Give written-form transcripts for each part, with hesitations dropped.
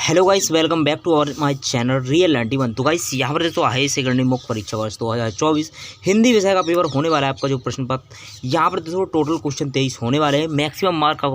Hello guys, welcome back to our my channel real 91। तो guys यहाँ पर तो है सेकंड मुख्य परीक्षा वर्ष 2024 हिंदी विषय का पेपर होने वाला है। आपका जो प्रश्न पत्र यहाँ पर दोस्तों टोटल क्वेश्चन 23 होने वाले हैं। मैक्सिमम मार्क का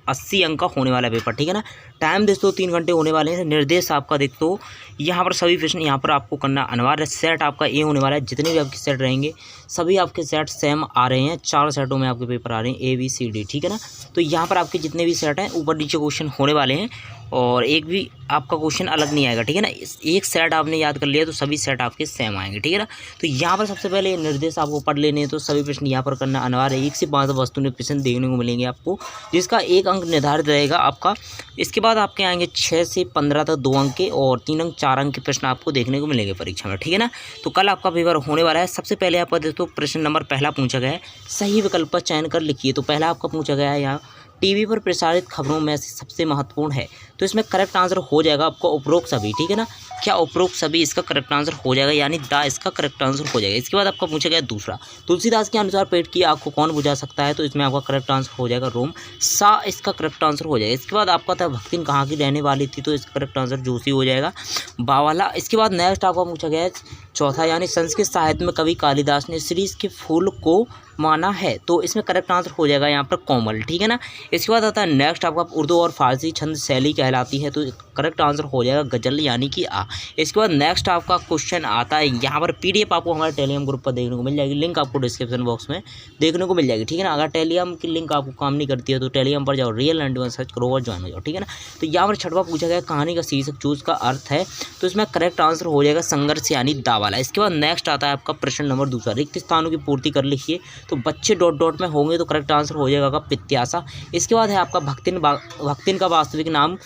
80 अंक का होने वाला है पेपर, ठीक है ना। टाइम दोस्तों 3 घंटे होने वाले हैं। निर्देश आपका दोस्तों यहाँ पर सभी प्रश्न यहाँ पर आपको करना अनिवार्य। सेट आपका ए होने वाला है। जितने भी आपके सेट रहेंगे सभी आपके सेट सेम आ रहे हैं। 4 सेटों में आपके पेपर आ रहे हैं, ABCD, ठीक है ना। तो यहाँ पर आपके जितने भी सेट हैं ऊपर नीचे क्वेश्चन होने वाले हैं और एक भी आपका क्वेश्चन अलग नहीं आएगा, ठीक है ना। एक सेट आपने याद कर लिया तो सभी सेट आपके सेम आएंगे, ठीक है ना। तो यहाँ पर सबसे पहले निर्देश आपको पढ़ लेने हैं। तो सभी प्रश्न यहाँ पर करना अनिवार्य है। 1 से 5 वस्तु में प्रश्न देखने को मिलेंगे आपको, जिसका 1 अंक निर्धारित रहेगा आपका। इसके बाद आपके आएंगे 6 से 15 तक 2 अंक के और 3 अंक 4 अंक के प्रश्न आपको देखने को मिलेंगे परीक्षा में, ठीक है ना। तो कल आपका पेपर होने वाला है। सबसे पहले आपका दोस्तों प्रश्न नंबर पहला पूछा गया है, सही विकल्प का चयन कर लिखिए। तो पहला आपका पूछा गया है यहाँ, टीवी पर प्रसारित खबरों में से सबसे महत्वपूर्ण है। तो इसमें करेक्ट आंसर हो जाएगा आपका उपरोक्त सभी, ठीक है ना। क्या उपरोक्त सभी इसका करेक्ट आंसर हो जाएगा, यानी द इसका करेक्ट आंसर हो जाएगा। इसके बाद आपका पूछा गया दूसरा, तुलसीदास के अनुसार पेट की आग को कौन बुझा सकता है। तो इसमें आपका करेक्ट आंसर हो जाएगा रोम। सा इसका करेक्ट आंसर हो जाएगा। इसके बाद आपका था भक्तिन कहाँ की रहने वाली थी। तो इसका करेक्ट आंसर जोशी हो जाएगा, बावाला। इसके बाद नेक्स्ट आपका पूछा गया है चौथा, यानी संस्कृत साहित्य में कवि कालिदास ने शीश के फूल को माना है। तो इसमें करेक्ट आंसर हो जाएगा यहाँ पर कोमल, ठीक है ना। इसके बाद आता है नेक्स्ट आपका उर्दू और फारसी छंद शैली कहलाती है। तो करेक्ट आंसर हो जाएगा गजल, यानी कि आ। इसके बाद नेक्स्ट आपका क्वेश्चन आता है यहाँ पर, PDF आपको हमारे टेलीग्राम ग्रुप पर देखने को मिल जाएगी। लिंक आपको डिस्क्रिप्शन बॉक्स में देखने को मिल जाएगी, ठीक है ना। अगर टेलीग्राम की लिंक आपको काम नहीं करती है तो टेलीग्राम पर जाओ, रियल 91 सर्च करो और ज्वाइन हो जाओ, ठीक है ना। तो यहाँ पर छठवां पूछा गया कहानी का शीर्षक चूज का अर्थ है। तो इसमें करेक्ट आंसर हो जाएगा संघर्ष, यानी दावाला। इसके बाद नेक्स्ट आता है आपका प्रश्न नंबर दूसरा, रिक्त स्थानों की पूर्ति कर लिखिए। तो बच्चे डॉट डॉट में होंगे तो करेक्ट आंसर हो जाएगा पित्यासा। इसके बाद है आपका भक्तिन का वास्तविक नाम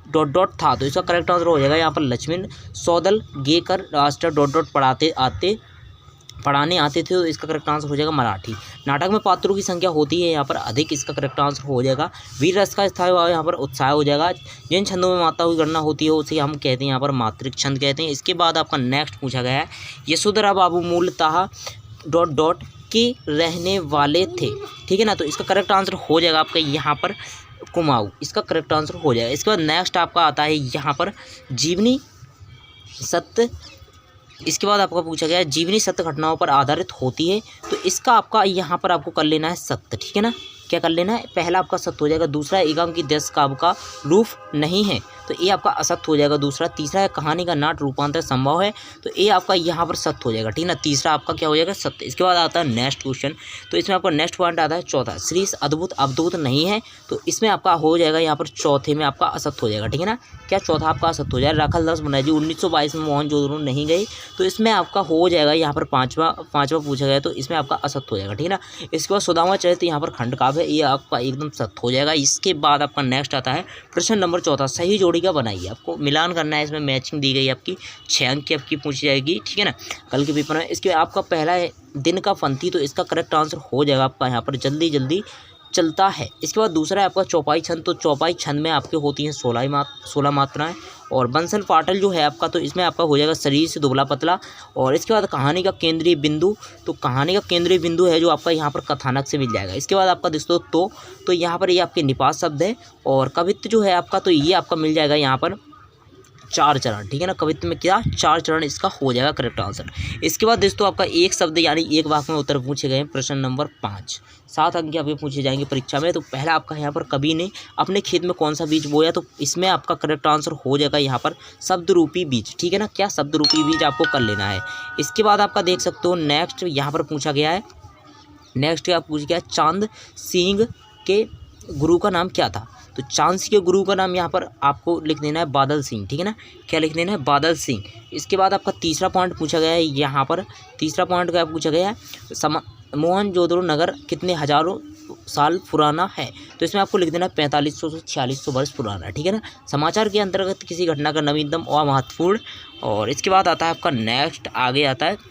डॉट डॉट था। तो इसका करेक्ट आंसर हो जाएगा यहाँ पर लक्ष्मण सौदल गेकर राष्ट्र डॉट डॉट पढ़ाने आते थे। तो इसका करेक्ट आंसर हो जाएगा मराठी। नाटक में पात्रों की संख्या होती है यहाँ पर अधिक। इसका करेक्ट आंसर हो जाएगा वीर रस का स्थायी भाव, यहाँ पर उत्साह हो जाएगा। जिन छंदों में मात्रा की गणना होती है उसे हम कहते हैं यहाँ पर मात्रिक छंद कहते हैं। इसके बाद आपका नेक्स्ट पूछा गया है, यशोधरा बाबू मूलतः डॉट डॉट के रहने वाले थे, ठीक है ना। तो इसका करेक्ट आंसर हो जाएगा आपका यहाँ पर कुमाऊं। इसका करेक्ट आंसर हो जाएगा। इसके बाद नेक्स्ट आपका आता है यहाँ पर जीवनी सत्य। इसके बाद आपका पूछा गया है जीवनी सत्य घटनाओं पर आधारित होती है। तो इसका आपका यहाँ पर आपको कर लेना है सत्य, ठीक है ना। क्या कर लेना है, पहला आपका सत्य हो जाएगा। दूसरा एकांक की देश का आपका रूप नहीं है, तो ये आपका असत्य हो जाएगा दूसरा। तीसरा है कहानी का नाट रूपांतर संभव है। तो ये आपका यहाँ पर सत्य हो जाएगा, ठीक है ना। तीसरा आपका क्या हो जाएगा, सत्य। इसके बाद आता है नेक्स्ट क्वेश्चन। तो इसमें आपका नेक्स्ट पॉइंट आता है चौथा, श्री अद्भुत अवधूत नहीं है। तो इसमें आपका हो जाएगा यहाँ पर चौथे में आपका असत्य हो जाएगा, ठीक है ना। क्या चौथा आपका असत्य हो जाएगा। राखल दास बनर्जी 1922 में मोहनजोदड़ो नहीं गई। तो इसमें आपका हो जाएगा यहाँ पर पाँचवा पूछा गया। तो इसमें आपका असत्य हो जाएगा, ठीक है ना। इसके बाद सुदामा चरित्र यहाँ पर खंड काव्य, ये आपका एकदम सत्य हो जाएगा। इसके बाद आपका नेक्स्ट आता है प्रश्न नंबर चौथा, सही जोड़ी का बनाइए। आपको मिलान करना है, इसमें मैचिंग दी गई आपकी 6 अंक की आपकी पूछी जाएगी, ठीक है ना, कल के पेपर में। इसके आपका पहला है दिन का पंथी। तो इसका करेक्ट आंसर हो जाएगा आपका यहाँ पर जल्दी जल्दी चलता है। इसके बाद दूसरा है आपका चौपाई छंद। तो चौपाई छंद में आपके होती हैं 16 मात्राएं। और बंसल पाटल जो है आपका, तो इसमें आपका हो जाएगा शरीर से दुबला पतला। और इसके बाद कहानी का केंद्रीय बिंदु। तो कहानी का केंद्रीय बिंदु है जो आपका यहाँ पर कथानक से मिल जाएगा। इसके बाद आपका दोस्तों तो यहाँ पर ये आपके निपात शब्द है। और कवित्व जो है आपका, तो ये आपका मिल जाएगा यहाँ पर 4 चरण, ठीक है ना। कवित्व में क्या 4 चरण, इसका हो जाएगा करेक्ट आंसर। इसके बाद दोस्तों आपका एक शब्द यानी एक वाक्य में उत्तर पूछे गए प्रश्न नंबर 5। 7 अंक आपके पूछे जाएंगे परीक्षा में। तो पहला आपका यहाँ पर कवि ने अपने खेत में कौन सा बीज बोया। तो इसमें आपका करेक्ट आंसर हो जाएगा यहाँ पर शब्द रूपी बीज, ठीक है ना। क्या शब्द रूपी बीज आपको कर लेना है। इसके बाद आपका देख सकते हो नेक्स्ट यहाँ पर पूछा गया है, नेक्स्ट आप पूछ गया चांद सिंह के गुरु का नाम क्या था। तो चांद सिंह के गुरु का नाम यहाँ पर आपको लिख देना है बादल सिंह, ठीक है ना। क्या लिख देना है, बादल सिंह। इसके बाद आपका तीसरा पॉइंट पूछा गया है यहाँ पर, तीसरा पॉइंट क्या पूछा गया है, मोहनजोदड़ो नगर कितने हजारों साल पुराना है। तो इसमें आपको लिख देना 4500 से 4600 वर्ष पुराना, ठीक है ना। समाचार के अंतर्गत किसी घटना का नवीनतम और महत्वपूर्ण। और इसके बाद आता है आपका नेक्स्ट, आगे आता है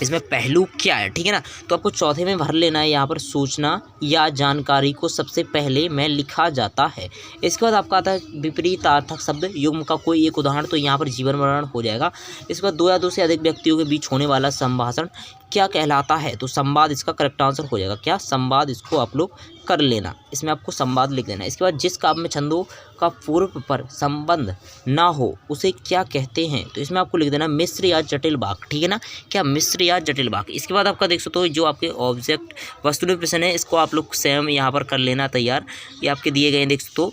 इसमें पहलू क्या है, ठीक है ना। तो आपको चौथे में भर लेना है यहाँ पर सूचना या जानकारी को सबसे पहले में लिखा जाता है। इसके बाद आपका आता है विपरीतार्थक शब्द युग्म का कोई एक उदाहरण। तो यहाँ पर जीवन मरण हो जाएगा। इसके बाद 2 या 2 से अधिक व्यक्तियों के बीच होने वाला संभाषण क्या कहलाता है? तो संवाद इसका करेक्ट आंसर हो जाएगा। क्या? संवाद, इसको आप लोग कर लेना, इसमें आपको संवाद लिख देना। इसके बाद जिस काव्य में छंदों का पूर्व पर संबंध ना हो उसे क्या कहते हैं? तो इसमें आपको लिख देना मिश्र या जटिल वाक्य, ठीक है ना। क्या? मिश्र या जटिल वाक्य। इसके बाद आपका देख सकते हो जो आपके ऑब्जेक्ट वस्तुनिष्ठ प्रश्न है, इसको आप लोग स्वयं यहाँ पर कर लेना तैयार। ये आपके दिए गए हैं, देख सकते हो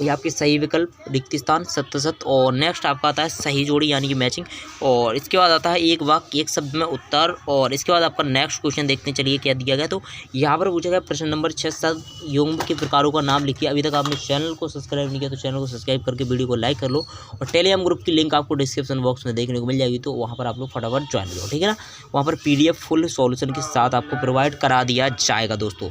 ये आपके सही विकल्प, रिक्त स्थान, सत्य सत्य, और नेक्स्ट आपका आता है सही जोड़ी यानी कि मैचिंग, और इसके बाद आता है एक वाक्य एक शब्द में उत्तर, और इसके बाद आपका नेक्स्ट क्वेश्चन देखते हैं चलिए क्या दिया गया। तो यहाँ पर पूछा गया प्रश्न नंबर 6, शब्द युग्म के प्रकारों का नाम लिखिए। अभी तक आपने चैनल को सब्सक्राइब नहीं किया तो चैनल को सब्सक्राइब करके वीडियो को लाइक कर लो, और टेलीग्राम ग्रुप की लिंक आपको डिस्क्रिप्शन बॉक्स में देखने को मिल जाएगी, तो वहाँ पर आप लोग फटाफट ज्वाइन करो, ठीक है ना। वहाँ पर PDF फुल सॉल्यूशन के साथ आपको प्रोवाइड करा दिया जाएगा दोस्तों।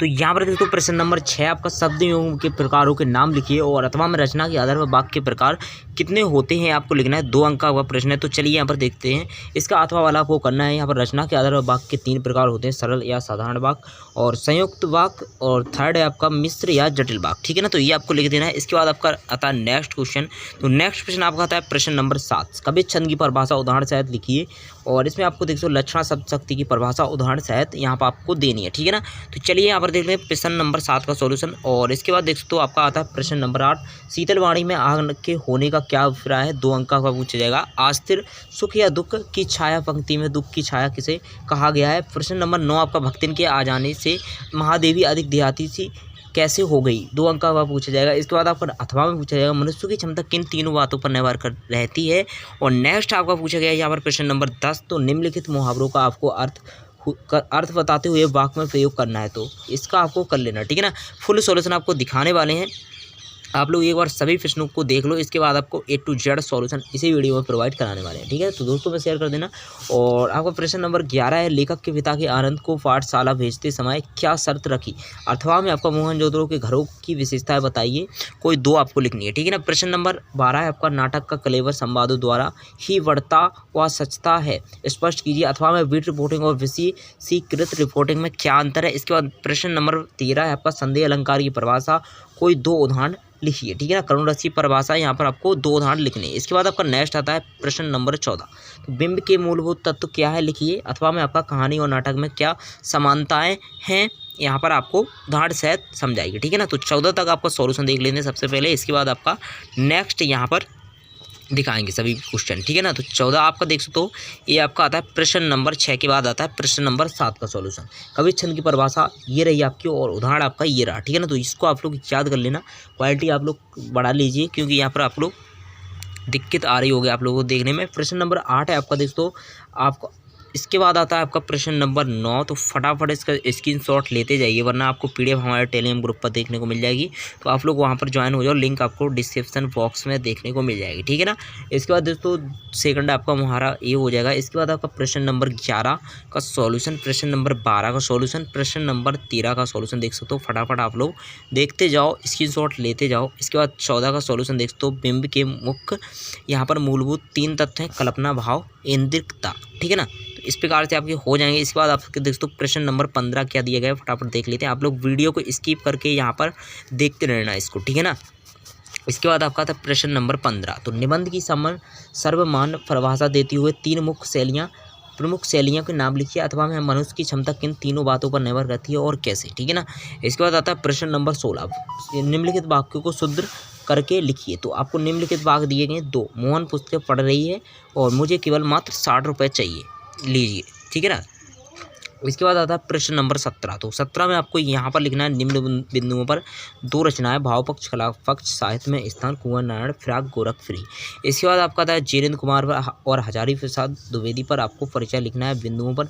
तो यहाँ पर दोस्तों प्रश्न नंबर 6 आपका शब्द युग्म के प्रकारों के नाम लिखिए, और अथवा में रचना के आधार पर वाक्य के प्रकार कितने होते हैं आपको लिखना है। 2 अंक का प्रश्न है। तो चलिए यहाँ पर देखते हैं, इसका अथवा वाला आपको करना है। यहाँ पर रचना के आधार पर वाक्य के 3 प्रकार होते हैं, सरल या साधारण वाक्य, और संयुक्त वाक्य, और थर्ड है आपका मिश्र या जटिल वाक्य, ठीक है ना। तो ये आपको लिख देना है। इसके बाद आपका आता है नेक्स्ट क्वेश्चन। तो नेक्स्ट प्रश्न आपका आता है प्रश्न नंबर 7, कवि छंद की परिभाषा उदाहरण सहित लिखिए, और इसमें आपको देख सकते हो लक्षणा शब्द शक्ति की परिभाषा उदाहरण सहित यहाँ पर आपको देनी है, ठीक है ना। तो चलिए यहाँ पर देख लें प्रश्न नंबर 7 का सॉल्यूशन, और इसके बाद देख सकते हो आपका आता है प्रश्न नंबर 8, शीतल वाणी में आग के होने का क्या अभिप्राय है? 2 अंक का पूछा जाएगा। अस्थिर सुख या दुख की छाया, पंक्ति में दुख की छाया किसे कहा गया है? प्रश्न नंबर 9 आपका भक्तिन के आ जाने से महादेवी अधिक देहाती सी कैसे हो गई? 2 अंक का पूछा जाएगा। इसके बाद आपका अथवा में पूछा जाएगा मनुष्य की क्षमता किन तीनों बातों पर निर्भर कर रहती है? और नेक्स्ट आपका पूछा गया यहाँ पर प्रश्न नंबर 10, तो निम्नलिखित मुहावरों का आपको अर्थ बताते हुए वाक्य में प्रयोग करना है, तो इसका आपको कर लेना, ठीक है ना। फुल सॉल्यूशन आपको दिखाने वाले हैं, आप लोग एक बार सभी प्रश्नों को देख लो, इसके बाद आपको A to Z सॉल्यूशन इसी वीडियो में प्रोवाइड कराने वाले हैं, ठीक है। तो दोस्तों में शेयर कर देना। और आपका प्रश्न नंबर 11 है, लेखक के पिता के आनंद को पाठशाला भेजते समय क्या शर्त रखी? अथवा में आपका मोहनजोदड़ो के घरों की विशेषताएं बताइए, कोई 2 आपको लिखनी है, ठीक है ना। प्रश्न नंबर 12 है आपका नाटक का कलेवर संवादों द्वारा ही बढ़ता व सचता है, स्पष्ट कीजिए। अथवा में बीट रिपोर्टिंग और विशेषीकृत रिपोर्टिंग में क्या अंतर है? इसके बाद प्रश्न नंबर 13 है आपका संदेह अलंकार की परिभाषा, कोई 2 उदाहरण लिखिए, ठीक है ना। करुण रस की परिभाषा यहाँ पर आपको 2 उदाहरण लिखने हैं। इसके बाद आपका नेक्स्ट आता है प्रश्न नंबर 14, तो बिंब के मूलभूत तत्व क्या है लिखिए। अथवा में आपका कहानी और नाटक में क्या समानताएं हैं, यहाँ पर आपको उदाहरण सहित समझाइए, ठीक है ना। तो 14 तक आपका सॉल्यूशन देख लेते हैं सबसे पहले, इसके बाद आपका नेक्स्ट यहाँ पर दिखाएंगे सभी क्वेश्चन, ठीक है ना। तो 14 आपका देख सकते हो, ये आपका आता है प्रश्न नंबर 6 के बाद आता है प्रश्न नंबर 7 का सॉल्यूशन। कवि छंद की परिभाषा ये रही आपकी, और उदाहरण आपका ये रहा, ठीक है ना। तो इसको आप लोग याद कर लेना, क्वालिटी आप लोग बढ़ा लीजिए, क्योंकि यहाँ पर आप लोग दिक्कत आ रही होगी आप लोगों को देखने में। प्रश्न नंबर 8 है आपका, देख दो आपका। इसके बाद आता है आपका प्रश्न नंबर 9, तो फटाफट इसका स्क्रीनशॉट लेते जाइए, वरना आपको PDF हमारे टेलीग्राम ग्रुप पर देखने को मिल जाएगी, तो आप लोग वहां पर ज्वाइन हो जाओ, लिंक आपको डिस्क्रिप्शन बॉक्स में देखने को मिल जाएगी, ठीक है ना। इसके बाद दोस्तों सेकंड आपका मुहावरा ये हो जाएगा। इसके बाद आपका प्रश्न नंबर 11 का सॉल्यूशन, प्रश्न नंबर 12 का सॉल्यूशन, प्रश्न नंबर 13 का सॉल्यूशन देख सकते हो, फटाफट आप लोग देखते जाओ, स्क्रीनशॉट लेते जाओ। इसके बाद 14 का सॉल्यूशन देख सकते हो, बिंब के मुख्य यहाँ पर मूलभूत 3 तत्व हैं, कल्पना, भाव, इंद्रियता, ठीक है ना। इस प्रकार से आपके हो जाएंगे। इसके बाद आपके देख दो प्रश्न नंबर 15 क्या दिया गया है, फटाफट देख लेते हैं। आप लोग वीडियो को स्किप करके यहाँ पर देखते रहना इसको, ठीक है ना। इसके बाद आपका था प्रश्न नंबर 15, तो निबंध की सर्वमान्य परिभाषा देती हुए 3 मुख्य शैलियाँ, प्रमुख शैलियों के नाम लिखिए। अथवा में मनुष्य की क्षमता किन तीनों बातों पर निर्भर करती है और कैसे, ठीक है ना। इसके बाद आता है प्रश्न नंबर 16, निम्नलिखित वाक्यों को शुद्ध करके लिखिए। तो आपको निम्नलिखित वाक्य दिए गए 2, मोहन पुस्तकें पढ़ रही है और मुझे केवल मात्र 60 रुपये चाहिए, लीजिए, ठीक है ना। इसके बाद आता है प्रश्न नंबर 17, तो 17 में आपको यहाँ पर लिखना है निम्न बिंदुओं पर 2 रचनाएं, भाव पक्ष, कला पक्ष, साहित्य में स्थान, कुंवर नारायण, फिराक, गोरख फ्री। इसके बाद आपका आता है जितेंद्र कुमार पर और हजारी प्रसाद द्विवेदी पर आपको परिचय लिखना है, बिंदुओं पर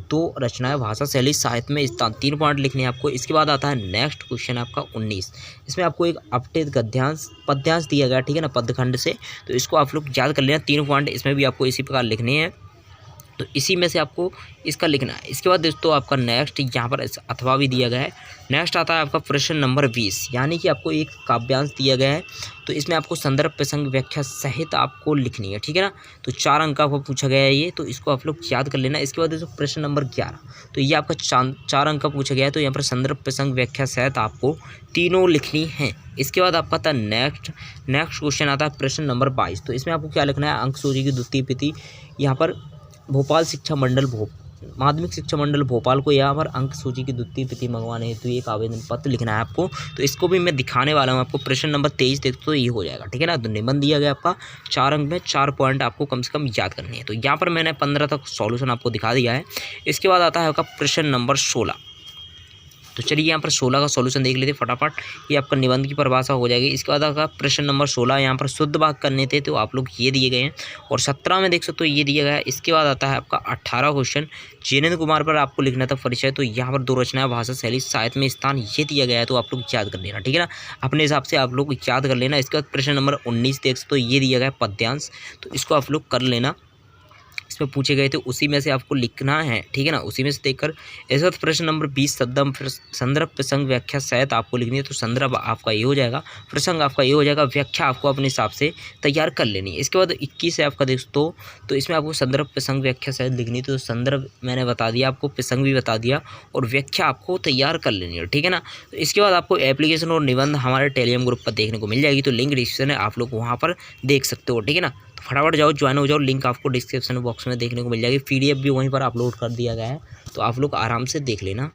2 रचनाएं, भाषा शैली, साहित्य में स्थान, 3 पॉइंट लिखने हैं आपको। इसके बाद आता है नेक्स्ट क्वेश्चन आपका 19, इसमें आपको एक अपठित गद्यांश पद्यांश दिया गया, ठीक है ना, पदखंड से, तो इसको आप लोग याद कर लेना, 3 पॉइंट इसमें भी आपको इसी प्रकार लिखने हैं, तो इसी में से आपको इसका लिखना है। इसके बाद दोस्तों आपका नेक्स्ट यहाँ पर अथवा भी दिया गया है। नेक्स्ट आता है आपका प्रश्न नंबर 20, यानी कि आपको एक काव्यांश दिया गया है, तो इसमें आपको संदर्भ प्रसंग व्याख्या सहित आपको लिखनी है, ठीक है ना। तो 4 अंक का आपको पूछा गया है ये, तो इसको आप लोग याद कर लेना। इसके बाद दोस्तों प्रश्न नंबर 11, तो ये आपका 4 अंक का पूछा गया है, तो यहाँ पर संदर्भ प्रसंग व्याख्या सहित आपको तीनों लिखनी है। इसके बाद आपका था नेक्स्ट क्वेश्चन आता है प्रश्न नंबर 22, तो इसमें आपको क्या लिखना है, अंक सूची की द्वितीय प्रति यहाँ पर भोपाल शिक्षा मंडल माध्यमिक शिक्षा मंडल भोपाल को यहाँ पर अंक सूची की द्वितीय प्रति मंगवाने हेतु एक आवेदन पत्र लिखना है आपको। तो इसको भी मैं दिखाने वाला हूँ आपको। प्रश्न नंबर 23 देख तो ये हो जाएगा, ठीक है ना। तो निबंध दिया गया आपका 4 अंक में 4 पॉइंट आपको कम से कम याद करनी है। तो यहाँ पर मैंने 15 तक सॉल्यूशन आपको दिखा दिया है। इसके बाद आता है आपका प्रश्न नंबर 16। तो चलिए यहाँ पर 16 का सॉल्यूशन देख लेते फटाफट। ये आपका निबंध की परिभाषा हो जाएगी। इसके बाद आपका प्रश्न नंबर 16 यहाँ पर शुद्ध वाक्य करने थे, तो आप लोग ये दिए गए हैं। और 17 में देख सकते हो ये दिया गया है। इसके बाद आता है आपका 18 क्वेश्चन, जिनेंद्र कुमार पर आपको लिखना था परिचय। तो यहाँ पर 2 रचनाएं, भाषा शैली, साहित्य में स्थान, ये दिया गया है। तो आप लोग याद कर लेना, ठीक है ना। अपने हिसाब से आप लोग याद कर लेना। इसके बाद प्रश्न नंबर 19 देख सकते हो ये दिया गया है पद्यांश। तो इसको आप लोग कर लेना। इसमें पूछे गए थे उसी में से आपको लिखना है, ठीक है ना, उसी में से देखकर। इस वक्त प्रश्न नंबर 20 सदम फिर संदर्भ प्रसंग व्याख्या शायद आपको लिखनी है। तो संदर्भ आपका ये हो जाएगा, प्रसंग आपका ये हो जाएगा, व्याख्या आपको अपने हिसाब से तैयार कर लेनी है। इसके बाद 21 है आपका दोस्तों। तो इसमें आपको संदर्भ प्रसंग व्याख्या शायद लिखनी है। तो संदर्भ मैंने बता दिया आपको, प्रसंग भी बता दिया, और व्याख्या आपको तैयार कर लेनी है, ठीक है ना। तो इसके बाद आपको एप्लीकेशन और निबंध हमारे टेलीग्राम ग्रुप पर देखने को मिल जाएगी। तो लिंक डिस्क्रिप्शन है, आप लोग वहाँ पर देख सकते हो, ठीक है ना। तो फटाफट जाओ, ज्वाइन हो जाओ। लिंक आपको डिस्क्रिप्शन बॉक्स में देखने को मिल जाएगी। PDF भी वहीं पर अपलोड कर दिया गया है, तो आप लोग आराम से देख लेना।